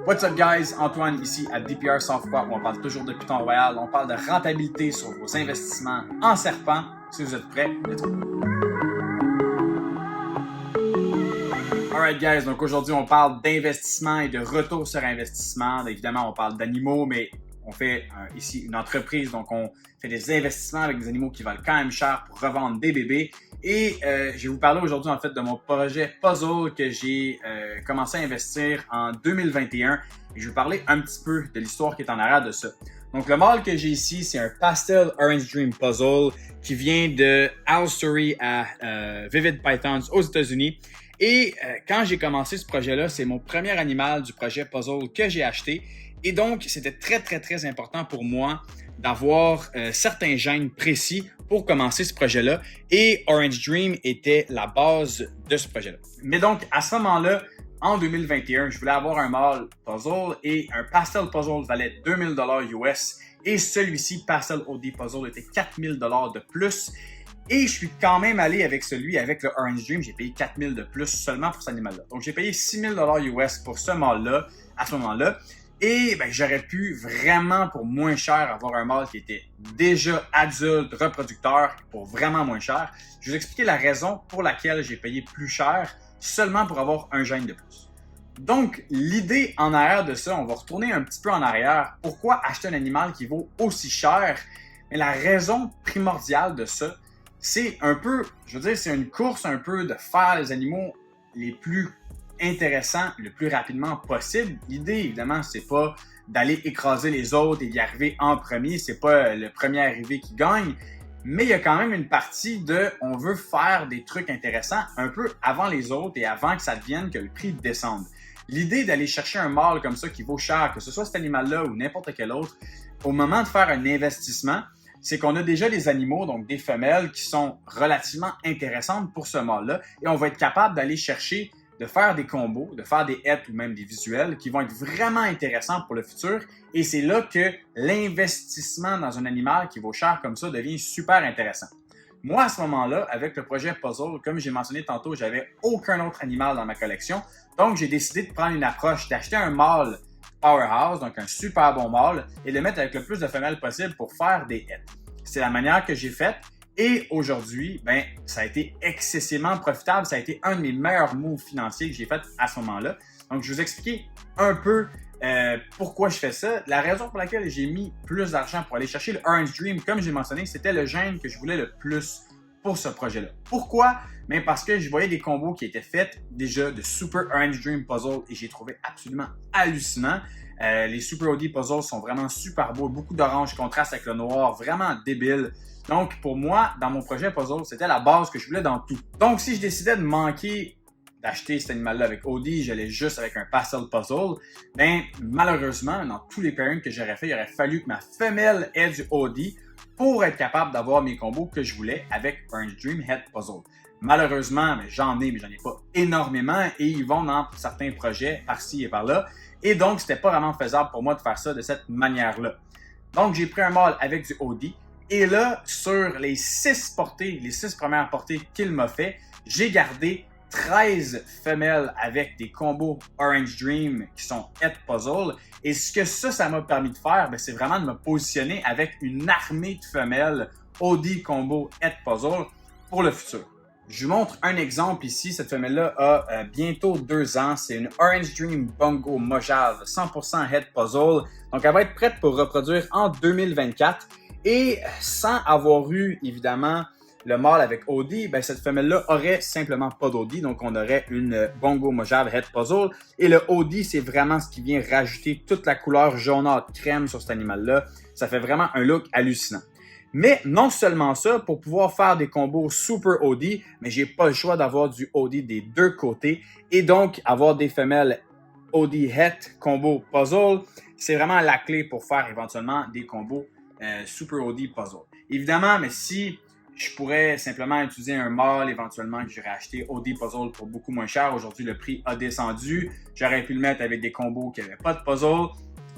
What's up guys, Antoine ici à DPR Software où on parle toujours de Python Royal, on parle de rentabilité sur vos investissements en serpent. Si vous êtes prêts, let's go! Alright guys, donc aujourd'hui on parle d'investissement et de retour sur investissement. Évidemment on parle d'animaux, mais on fait ici une entreprise, donc on fait des investissements avec des animaux qui valent quand même cher pour revendre des bébés. Et je vais vous parler aujourd'hui en fait de mon projet Puzzle que j'ai commencé à investir en 2021. Et je vais vous parler un petit peu de l'histoire qui est en arrière de ça. Donc le mâle que j'ai ici, c'est un Pastel Orange Dream Puzzle qui vient de Owl Story à Vivid Pythons aux États-Unis. Et quand j'ai commencé ce projet-là, c'est mon premier animal du projet Puzzle que j'ai acheté. Et donc, c'était très important pour moi d'avoir certains gènes précis pour commencer ce projet-là. Et Orange Dream était la base de ce projet-là. Mais donc, à ce moment-là, en 2021, je voulais avoir un mâle puzzle et un pastel puzzle valait 2000 $ US. Et celui-ci, pastel OD puzzle, était 4000 $ de plus. Et je suis quand même allé avec celui avec le Orange Dream. J'ai payé 4000 de plus seulement pour cet animal-là. Donc, j'ai payé 6000 $ US pour ce mâle-là à ce moment-là. Et ben, j'aurais pu vraiment pour moins cher avoir un mâle qui était déjà adulte, reproducteur, pour vraiment moins cher. Je vais vous expliquer la raison pour laquelle j'ai payé plus cher seulement pour avoir un gène de plus. Donc, l'idée en arrière de ça, on va retourner un petit peu en arrière. Pourquoi acheter un animal qui vaut aussi cher? Mais la raison primordiale de ça, c'est un peu, je veux dire, c'est une course un peu de faire les animaux les plus intéressant le plus rapidement possible. L'idée, évidemment, c'est pas d'aller écraser les autres et d'y arriver en premier. C'est pas le premier arrivé qui gagne. Mais il y a quand même une partie de on veut faire des trucs intéressants un peu avant les autres et avant que ça devienne que le prix descende. L'idée d'aller chercher un mâle comme ça qui vaut cher, que ce soit cet animal-là ou n'importe quel autre, au moment de faire un investissement, c'est qu'on a déjà des animaux, donc des femelles, qui sont relativement intéressantes pour ce mâle-là et on va être capable d'aller chercher de faire des combos, de faire des hets ou même des visuels qui vont être vraiment intéressants pour le futur. Et c'est là que l'investissement dans un animal qui vaut cher comme ça devient super intéressant. Moi, à ce moment-là, avec le projet Puzzle, comme j'ai mentionné tantôt, j'avais aucun autre animal dans ma collection. Donc, j'ai décidé de prendre une approche, d'acheter un mâle powerhouse, donc un super bon mâle, et de le mettre avec le plus de femelles possible pour faire des hets. C'est la manière que j'ai faite. Et aujourd'hui, ben, ça a été excessivement profitable. Ça a été un de mes meilleurs moves financiers que j'ai fait à ce moment-là. Donc, je vais vous expliquer un peu pourquoi je fais ça. La raison pour laquelle j'ai mis plus d'argent pour aller chercher le Orange Dream, comme j'ai mentionné, c'était le gène que je voulais le plus pour ce projet-là. Pourquoi? Mais parce que je voyais des combos qui étaient faits déjà de Super Orange Dream Puzzle et j'ai trouvé absolument hallucinant. Les Super OD Puzzles sont vraiment super beaux. Beaucoup d'orange contraste avec le noir, vraiment débile. Donc, pour moi, dans mon projet Puzzle, c'était la base que je voulais dans tout. Donc, si je décidais de manquer d'acheter cet animal-là avec OD, j'allais juste avec un Pastel Puzzle, ben malheureusement, dans tous les pairings que j'aurais fait, il aurait fallu que ma femelle ait du OD pour être capable d'avoir mes combos que je voulais avec Orange Dream Head Puzzle. Malheureusement, j'en ai, mais j'en ai pas énormément et ils vont dans certains projets par-ci et par-là. Et donc, c'était pas vraiment faisable pour moi de faire ça de cette manière-là. Donc, j'ai pris un mâle avec du OD. Et là, sur les 6 portées, les 6 premières portées qu'il m'a fait, j'ai gardé 13 femelles avec des combos Orange Dream qui sont Head Puzzle. Et ce que ça m'a permis de faire, c'est vraiment de me positionner avec une armée de femelles OD Combo Head Puzzle pour le futur. Je vous montre un exemple ici. Cette femelle-là a bientôt 2 ans. C'est une Orange Dream Bongo Mojave 100% Head Puzzle. Donc, elle va être prête pour reproduire en 2024. Et sans avoir eu, évidemment, le mâle avec OD, cette femelle-là aurait simplement pas d'OD. Donc, on aurait une Bongo Mojave Head Puzzle. Et le OD, c'est vraiment ce qui vient rajouter toute la couleur jaunâtre crème sur cet animal-là. Ça fait vraiment un look hallucinant. Mais non seulement ça, pour pouvoir faire des combos super OD, mais j'ai pas le choix d'avoir du OD des deux côtés. Et donc, avoir des femelles OD Head Combo Puzzle, c'est vraiment la clé pour faire éventuellement des combos Super OD Puzzle. Évidemment, mais si je pourrais simplement utiliser un mâle éventuellement que j'aurais acheté OD Puzzle pour beaucoup moins cher. Aujourd'hui, le prix a descendu. J'aurais pu le mettre avec des combos qui n'avaient pas de puzzle.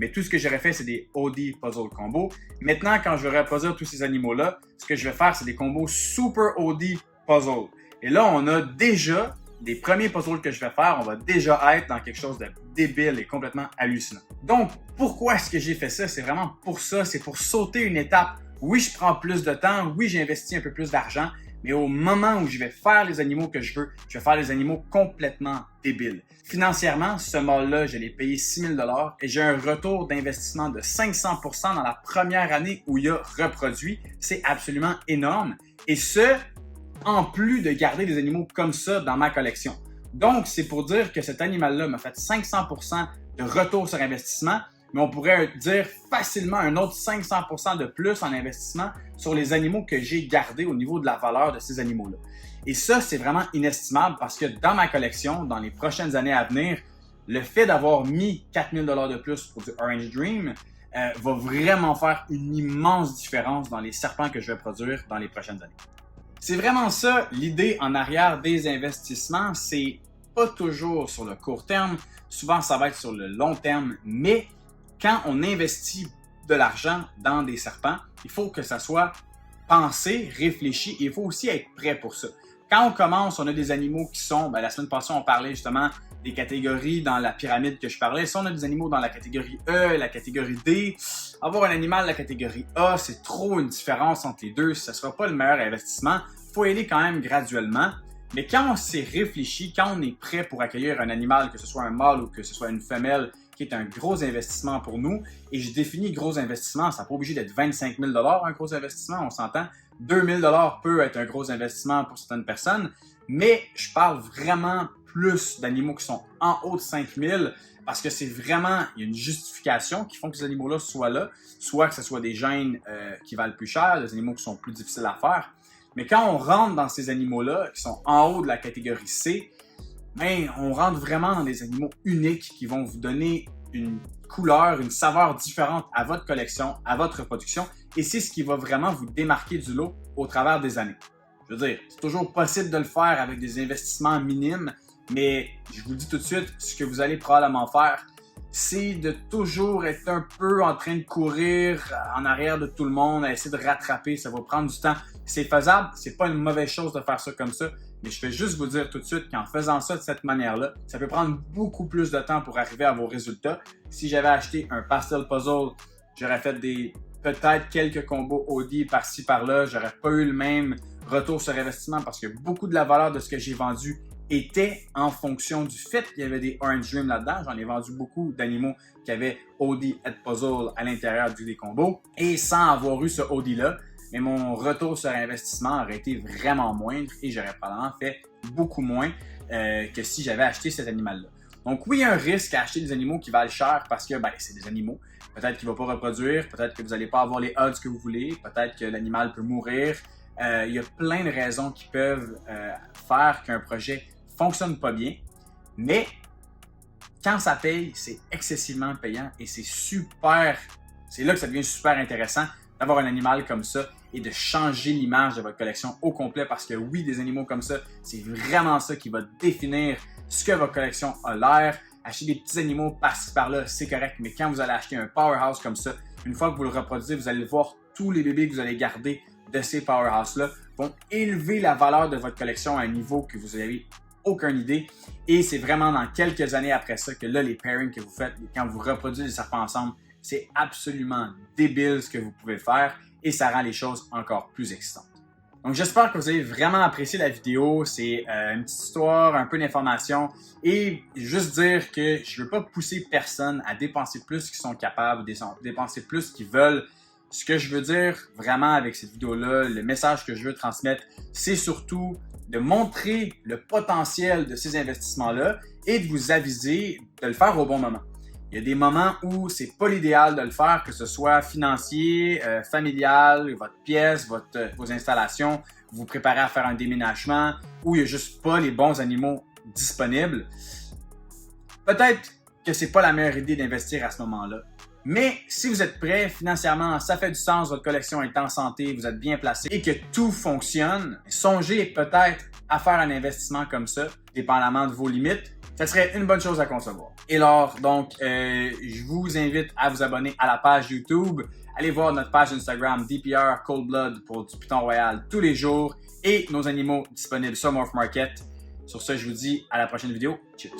Mais tout ce que j'aurais fait, c'est des OD Puzzle Combo. Maintenant, quand je vais reproduire tous ces animaux-là, ce que je vais faire, c'est des combos Super OD Puzzle. Et là, on a déjà des premiers puzzles que je vais faire, on va déjà être dans quelque chose de débile et complètement hallucinant. Donc, pourquoi est-ce que j'ai fait ça? C'est vraiment pour ça, c'est pour sauter une étape. Oui, je prends plus de temps, oui, j'investis un peu plus d'argent, mais au moment où je vais faire les animaux que je veux, je vais faire les animaux complètement débiles. Financièrement, ce mâle-là, je l'ai payé 6 000 $ et j'ai un retour d'investissement de 500 % dans la première année où il a reproduit. C'est absolument énorme. Et ce, en plus de garder des animaux comme ça dans ma collection. Donc, c'est pour dire que cet animal-là m'a fait 500 % de retour sur investissement, mais on pourrait dire facilement un autre 500 % de plus en investissement sur les animaux que j'ai gardés au niveau de la valeur de ces animaux-là. Et ça, c'est vraiment inestimable parce que dans ma collection, dans les prochaines années à venir, le fait d'avoir mis 4 000 $ de plus pour du Orange Dream va vraiment faire une immense différence dans les serpents que je vais produire dans les prochaines années. C'est vraiment ça l'idée en arrière des investissements, c'est pas toujours sur le court terme, souvent ça va être sur le long terme, mais quand on investit de l'argent dans des serpents, il faut que ça soit pensé, réfléchi et il faut aussi être prêt pour ça. Quand on commence, on a des animaux qui sont, la semaine passée on parlait justement des catégories dans la pyramide que je parlais. Si on a des animaux dans la catégorie E, la catégorie D, avoir un animal de la catégorie A, c'est trop une différence entre les deux, ce ne sera pas le meilleur investissement. Il faut y aller quand même graduellement. Mais quand on s'est réfléchi, quand on est prêt pour accueillir un animal, que ce soit un mâle ou que ce soit une femelle, qui est un gros investissement pour nous, et je définis gros investissement, ça n'est pas obligé d'être 25 000 $ un gros investissement, on s'entend. 2 000 $ peut être un gros investissement pour certaines personnes, mais je parle vraiment plus d'animaux qui sont en haut de 5 000 parce que c'est vraiment, il y a une justification qui font que ces animaux-là soient là, soit que ce soit des gènes qui valent plus cher, des animaux qui sont plus difficiles à faire. Mais quand on rentre dans ces animaux-là, qui sont en haut de la catégorie C, on rentre vraiment dans des animaux uniques qui vont vous donner une couleur, une saveur différente à votre collection, à votre reproduction, et c'est ce qui va vraiment vous démarquer du lot au travers des années. Je veux dire, c'est toujours possible de le faire avec des investissements minimes, mais je vous le dis tout de suite, ce que vous allez probablement faire, c'est de toujours être un peu en train de courir en arrière de tout le monde, à essayer de rattraper, ça va prendre du temps. C'est faisable, c'est pas une mauvaise chose de faire ça comme ça, mais je vais juste vous dire tout de suite qu'en faisant ça de cette manière-là, ça peut prendre beaucoup plus de temps pour arriver à vos résultats. Si j'avais acheté un pastel puzzle, j'aurais fait peut-être quelques combos OD par-ci par-là, j'aurais pas eu le même retour sur investissement parce que beaucoup de la valeur de ce que j'ai vendu était en fonction du fait qu'il y avait des Orange Dream là-dedans. J'en ai vendu beaucoup d'animaux qui avaient OD Head Puzzle à l'intérieur des combos et sans avoir eu ce OD-là, mais mon retour sur investissement aurait été vraiment moindre et j'aurais probablement fait beaucoup moins que si j'avais acheté cet animal-là. Donc oui, il y a un risque à acheter des animaux qui valent cher parce que c'est des animaux. Peut-être qu'il ne va pas reproduire, peut-être que vous n'allez pas avoir les odds que vous voulez, peut-être que l'animal peut mourir. Il y a plein de raisons qui peuvent faire qu'un projet fonctionne pas bien, mais quand ça paye, c'est excessivement payant et c'est là que ça devient super intéressant d'avoir un animal comme ça et de changer l'image de votre collection au complet parce que oui, des animaux comme ça, c'est vraiment ça qui va définir ce que votre collection a l'air. Acheter des petits animaux par-ci par-là, c'est correct, mais quand vous allez acheter un powerhouse comme ça, une fois que vous le reproduisez, vous allez voir tous les bébés que vous allez garder de ces powerhouses-là vont élever la valeur de votre collection à un niveau que vous n'avez aucune idée. Et c'est vraiment dans quelques années après ça que là, les pairings que vous faites, quand vous reproduisez les serpents ensemble, c'est absolument débile ce que vous pouvez faire et ça rend les choses encore plus excitantes. Donc j'espère que vous avez vraiment apprécié la vidéo. C'est une petite histoire, un peu d'information et juste dire que je ne veux pas pousser personne à dépenser plus qu'ils sont capables, dépenser plus qu'ils veulent. Ce que je veux dire vraiment avec cette vidéo-là, le message que je veux transmettre, c'est surtout de montrer le potentiel de ces investissements-là et de vous aviser de le faire au bon moment. Il y a des moments où c'est pas l'idéal de le faire, que ce soit financier, familial, votre pièce, vos installations, vous vous préparez à faire un déménagement, où il n'y a juste pas les bons animaux disponibles. Peut-être que c'est pas la meilleure idée d'investir à ce moment-là. Mais si vous êtes prêt financièrement, ça fait du sens, votre collection est en santé, vous êtes bien placé et que tout fonctionne, songez peut-être à faire un investissement comme ça, dépendamment de vos limites. Ça serait une bonne chose à concevoir. Et alors, donc, je vous invite à vous abonner à la page YouTube. Allez voir notre page Instagram DPR Cold Blood pour du Python Royal tous les jours et nos animaux disponibles sur Morph Market. Sur ce, je vous dis à la prochaine vidéo. Chips!